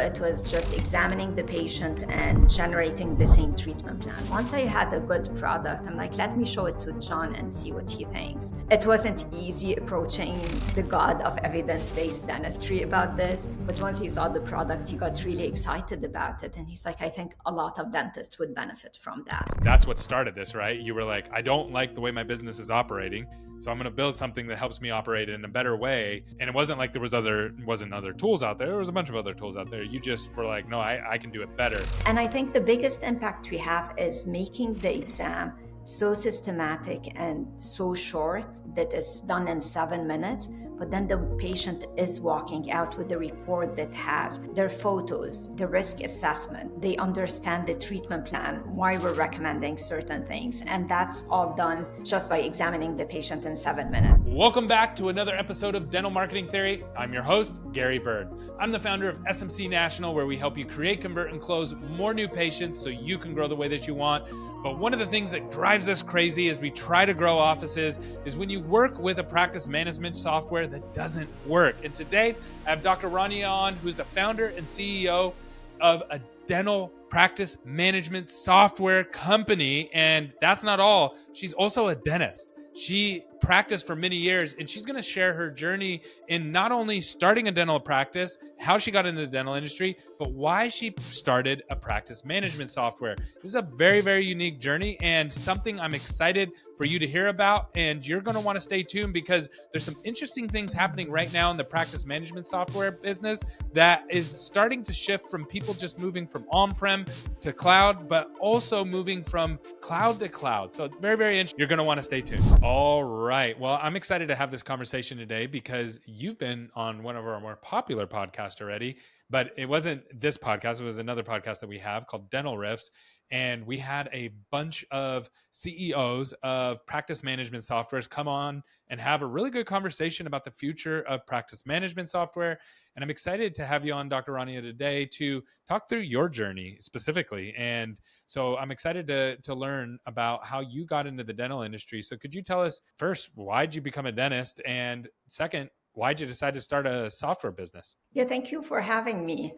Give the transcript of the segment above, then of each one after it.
it was just examining the patient and generating the same treatment plan. Once I had a good product, I'm like, let me show it to John and see what he thinks. It wasn't easy approaching the god of evidence-based dentistry about this, but once he saw the product, he got really excited about it. And he's like, I think a lot of dentists would benefit from that. That's what started this, right? You were like, I don't like the way my business is operating, so I'm going to build something that helps me operate in a better way. And it wasn't like there wasn't other tools out there. There was a bunch of other tools out there. You just were like, no, I can do it better. And I think the biggest impact we have is making the exam so systematic and so short that it's done in 7 minutes, but then the patient is walking out with a report that has their photos, the risk assessment, they understand the treatment plan, why we're recommending certain things, and that's all done just by examining the patient in 7 minutes. Welcome back to another episode of Dental Marketing Theory. I'm your host, Gary Bird. I'm the founder of SMC National, where we help you create, convert, and close more new patients so you can grow the way that you want. But one of the things that drives us crazy as we try to grow offices is when you work with a practice management software that doesn't work. And today I have Dr. Rania on, who's the founder and CEO of a dental practice management software company. And that's not all. She's also a dentist. She practiced for many years, and she's going to share her journey in not only starting a dental practice, how she got into the dental industry, but why she started a practice management software. This is a very, very unique journey and something I'm excited for you to hear about. And you're going to want to stay tuned because there's some interesting things happening right now in the practice management software business that is starting to shift from people just moving from on-prem to cloud, but also moving from cloud to cloud. So it's very, very interesting. You're going to want to stay tuned. All right. Well, I'm excited to have this conversation today because you've been on one of our more popular podcasts already, but it wasn't this podcast. It was another podcast that we have called Dental Riffs. And we had a bunch of CEOs of practice management softwares come on and have a really good conversation about the future of practice management software. And I'm excited to have you on, Dr. Rania, today to talk through your journey specifically. And so I'm excited to learn about how you got into the dental industry. So could you tell us first, why'd you become a dentist? And second, why'd you decide to start a software business? Yeah, thank you for having me.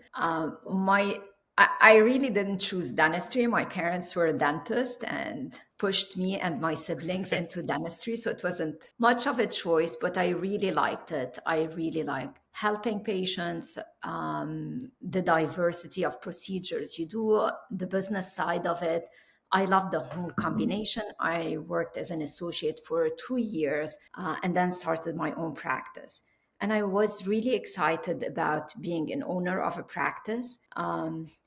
I really didn't choose dentistry. My parents were dentists and pushed me and my siblings into dentistry. So it wasn't much of a choice, but I really liked it. I really liked helping patients, the diversity of procedures. You do the business side of it. I love the whole combination. I worked as an associate for 2 years and then started my own practice. And I was really excited about being an owner of a practice.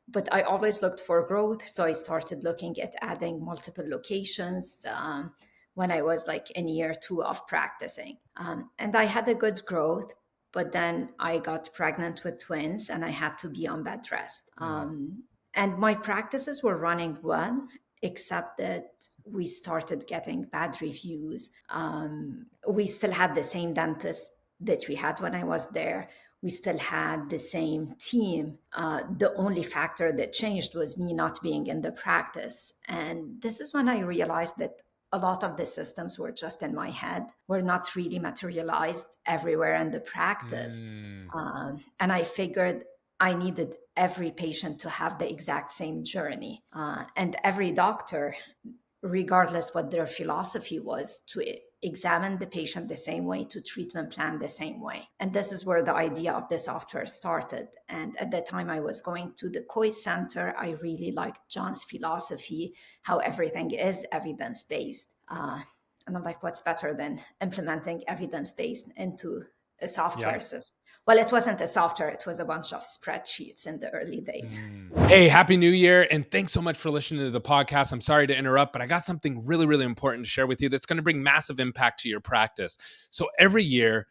But I always looked for growth. So I started looking at adding multiple locations when I was like in year 2 of practicing. And I had a good growth, but then I got pregnant with twins and I had to be on bed rest. And my practices were running well, except that we started getting bad reviews. We still had the same dentist that we had when I was there. We still had the same team. The only factor that changed was me not being in the practice. And this is when I realized that a lot of the systems were just in my head, were not really materialized everywhere in the practice. And I figured I needed every patient to have the exact same journey. And every doctor, regardless what their philosophy was, to examine the patient the same way, to treatment plan the same way. And this is where the idea of the software started. And at that time I was going to the COI Center. I really liked John's philosophy, how everything is evidence-based. And I'm like, what's better than implementing evidence-based into a software system? Well, it wasn't a software. It was a bunch of spreadsheets in the early days. Hey, Happy New Year. And thanks so much for listening to the podcast. I'm sorry to interrupt, but I got something really, really important to share with you that's going to bring massive impact to your practice. So every year,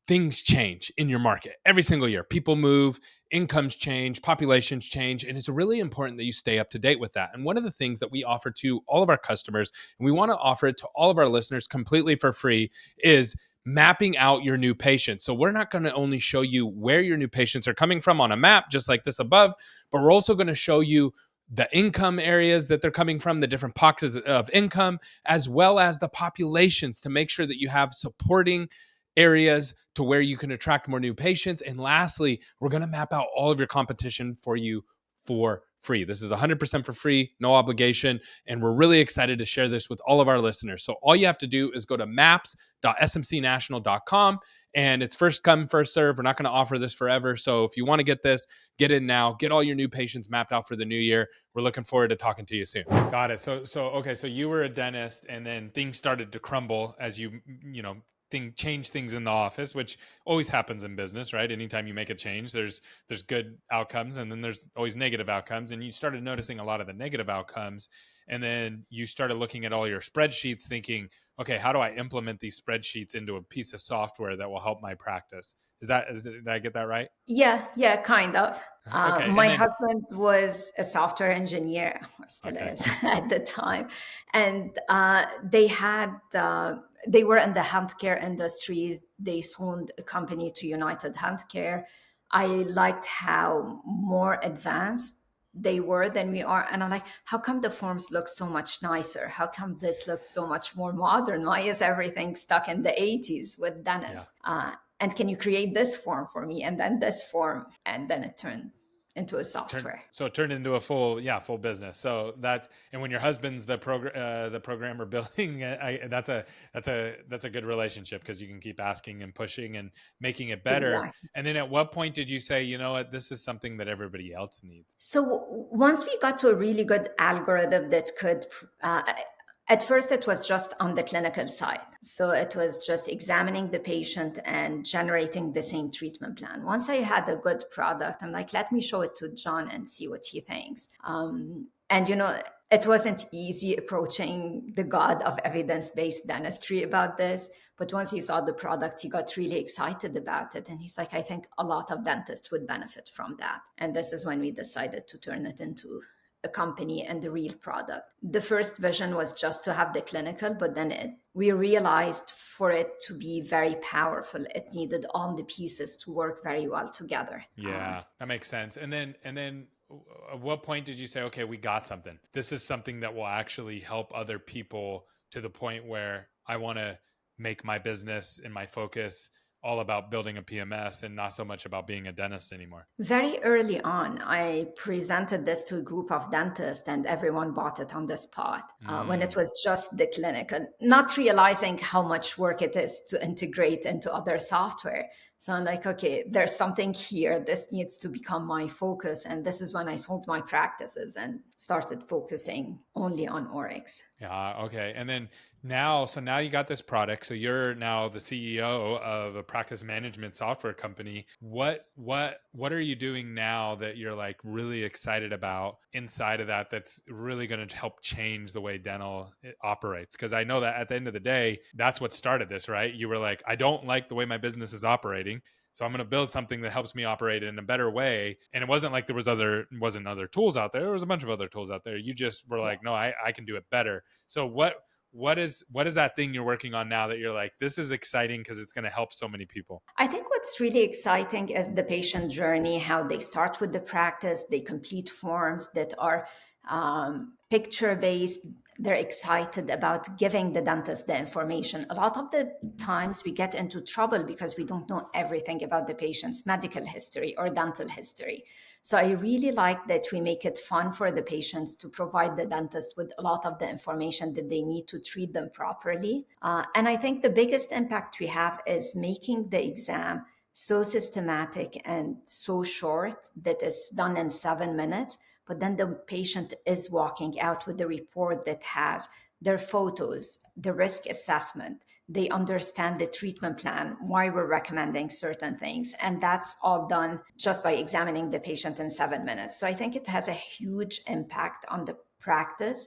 things change in your market. Every single year, people move, incomes change, populations change, and it's really important that you stay up to date with that. And one of the things that we offer to all of our customers, and we want to offer it to all of our listeners completely for free, is mapping out your new patients. So we're not going to only show you where your new patients are coming from on a map, just like this above, but we're also going to show you the income areas that they're coming from, the different pockets of income, as well as the populations to make sure that you have supporting areas to where you can attract more new patients. And lastly, we're going to map out all of your competition for you for free. This is 100% for free, no obligation. And we're really excited to share this with all of our listeners. So all you have to do is go to maps.smcnational.com, and it's first come, first serve. We're not going to offer this forever. So if you want to get this, get in now, get all your new patients mapped out for the new year. We're looking forward to talking to you soon. Got it. So okay. So you were a dentist, and then things started to crumble as you change things in the office, which always happens in business, right? Anytime you make a change, there's good outcomes, and then there's always negative outcomes. And you started noticing a lot of the negative outcomes, and then you started looking at all your spreadsheets, thinking, okay, how do I implement these spreadsheets into a piece of software that will help my practice? Did I get that right? Yeah, kind of. Okay, and My then husband was a software engineer, or still okay, is at the time, and they were in the healthcare industry. They sold a company to United Healthcare. I liked how more advanced they were than we are, and I'm like, how come the forms look so much nicer? How come this looks so much more modern? Why is everything stuck in the 80s with yeah. Dennis? And can you create this form for me, and then this form? And then it turned into a software. So it turned into a full business. So and when your husband's the programmer building, that's a good relationship, because you can keep asking and pushing and making it better. Exactly. And then at what point did you say, you know what, this is something that everybody else needs? So once we got to a really good algorithm that could, at first it was just on the clinical side. So it was just examining the patient and generating the same treatment plan. Once I had a good product, I'm like, let me show it to John and see what he thinks. And it wasn't easy approaching the god of evidence-based dentistry about this. But once he saw the product, he got really excited about it. And he's like, I think a lot of dentists would benefit from that. And this is when we decided to turn it into a company and the real product. The first vision was just to have the clinical, but then we realized for it to be very powerful, it needed all the pieces to work very well together. Yeah, that makes sense. And then at what point did you say, okay, we got something? This is something that will actually help other people, to the point where I want to make my business and my focus all about building a PMS and not so much about being a dentist anymore? Very early on, I presented this to a group of dentists, and everyone bought it on the spot when it was just the clinical, not realizing how much work it is to integrate into other software. So I'm like, okay, there's something here. This needs to become my focus. And this is when I sold my practices and started focusing only on Oryx. Yeah. Okay. And then now you got this product. So you're now the CEO of a practice management software company. What are you doing now that you're like really excited about inside of that, that's really going to help change the way dental operates? Because I know that at the end of the day, that's what started this, right? You were like, I don't like the way my business is operating, so I'm going to build something that helps me operate in a better way. And it wasn't like there wasn't other tools out there. There was a bunch of other tools out there. You just were like, no, I can do it better. So what is that thing you're working on now that you're like, this is exciting because it's going to help so many people? I think what's really exciting is the patient journey, how they start with the practice, they complete forms that are picture-based. They're excited about giving the dentist the information. A lot of the times we get into trouble because we don't know everything about the patient's medical history or dental history. So I really like that we make it fun for the patients to provide the dentist with a lot of the information that they need to treat them properly. And I think the biggest impact we have is making the exam so systematic and so short that it's done in 7 minutes. But then the patient is walking out with the report that has their photos, the risk assessment. They understand the treatment plan, why we're recommending certain things. And that's all done just by examining the patient in 7 minutes. So I think it has a huge impact on the practice.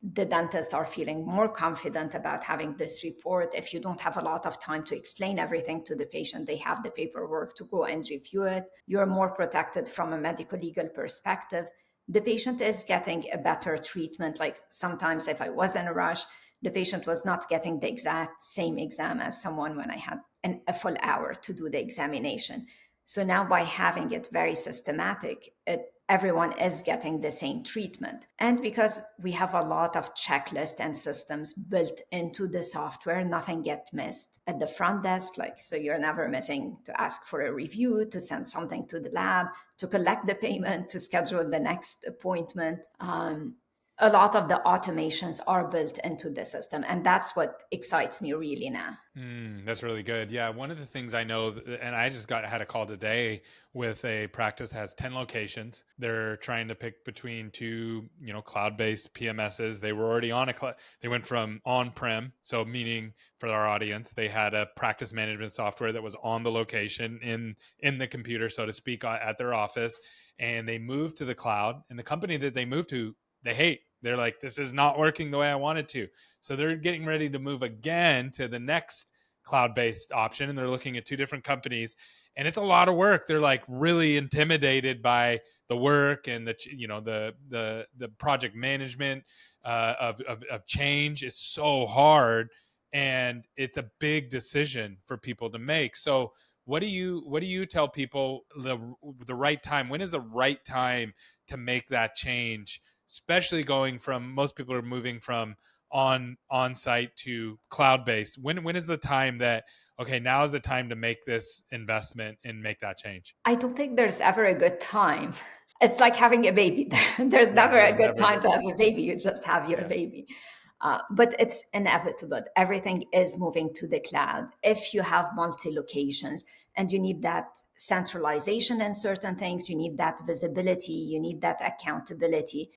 The dentists are feeling more confident about having this report. If you don't have a lot of time to explain everything to the patient, they have the paperwork to go and review it. You're more protected from a medical legal perspective. The patient is getting a better treatment. Like sometimes if I was in a rush, the patient was not getting the exact same exam as someone when I had a full hour to do the examination. So now by having it very systematic, everyone is getting the same treatment. And because we have a lot of checklists and systems built into the software, nothing gets missed at the front desk. Like, so you're never missing to ask for a review, to send something to the lab, to collect the payment, to schedule the next appointment. A lot of the automations are built into the system, and that's what excites me really now. That's really good. Yeah, one of the things I know, and I just had a call today with a practice that has 10 locations. They're trying to pick between two, cloud-based PMSs. They were already on they went from on-prem, so meaning for our audience, they had a practice management software that was on the location in the computer, so to speak, at their office, and they moved to the cloud. And the company that they moved to, they hate. They're like, this is not working the way I want it to. So they're getting ready to move again to the next cloud-based option. And they're looking at two different companies, and it's a lot of work. They're like really intimidated by the work and the project management of change. It's so hard, and it's a big decision for people to make. So what do you tell people the right time? When is the right time to make that change? Especially going from, most people are moving from on-site to cloud-based. When is the time that, okay, now is the time to make this investment and make that change? I don't think there's ever a good time. It's like having a baby. There's never a good time to have a baby. You just have your baby. But it's inevitable. Everything is moving to the cloud. If you have multi-locations and you need that centralization in certain things, you need that visibility, you need that accountability,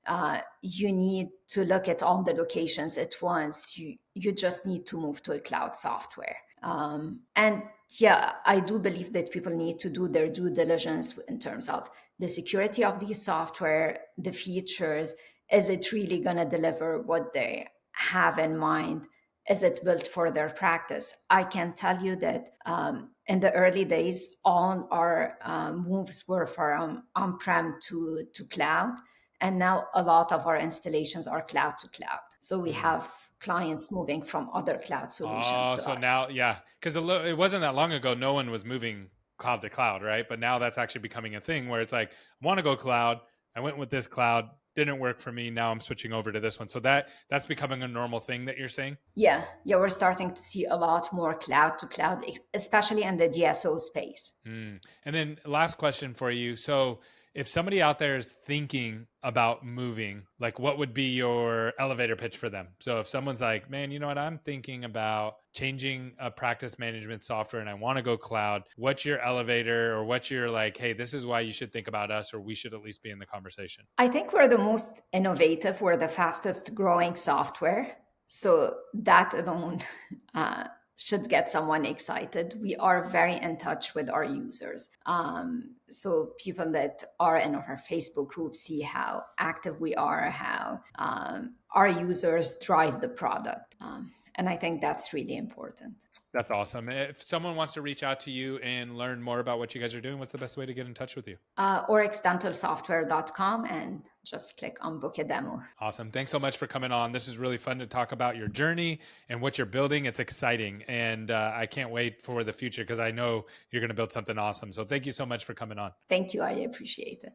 you need to look at all the locations at once. You just need to move to a cloud software. And yeah, I do believe that people need to do their due diligence in terms of the security of these software, the features. Is it really going to deliver what they have in mind? Is it built for their practice? I can tell you that in the early days, all our moves were from on-prem to cloud. And now a lot of our installations are cloud to cloud. So we have clients moving from other cloud solutions to so us. Now, yeah, because it wasn't that long ago, no one was moving cloud to cloud, right? But now that's actually becoming a thing where it's like, I want to go cloud. I went with this cloud, didn't work for me. Now I'm switching over to this one. So that's becoming a normal thing that you're saying? Yeah, we're starting to see a lot more cloud to cloud, especially in the DSO space. And then last question for you. So if somebody out there is thinking about moving, like what would be your elevator pitch for them? So if someone's like, man, you know what, I'm thinking about changing a practice management software and I want to go cloud, what's your elevator, or what's your like, hey, this is why you should think about us, or we should at least be in the conversation? I think we're the most innovative, we're the fastest growing software. So that alone should get someone excited. We are very in touch with our users. So people that are in our Facebook group see how active we are, how our users drive the product. And I think that's really important. That's awesome. If someone wants to reach out to you and learn more about what you guys are doing, what's the best way to get in touch with you? OryxDentalSoftware.com, and just click on book a demo. Awesome. Thanks so much for coming on. This is really fun to talk about your journey and what you're building. It's exciting. And I can't wait for the future because I know you're going to build something awesome. So thank you so much for coming on. Thank you. I appreciate it.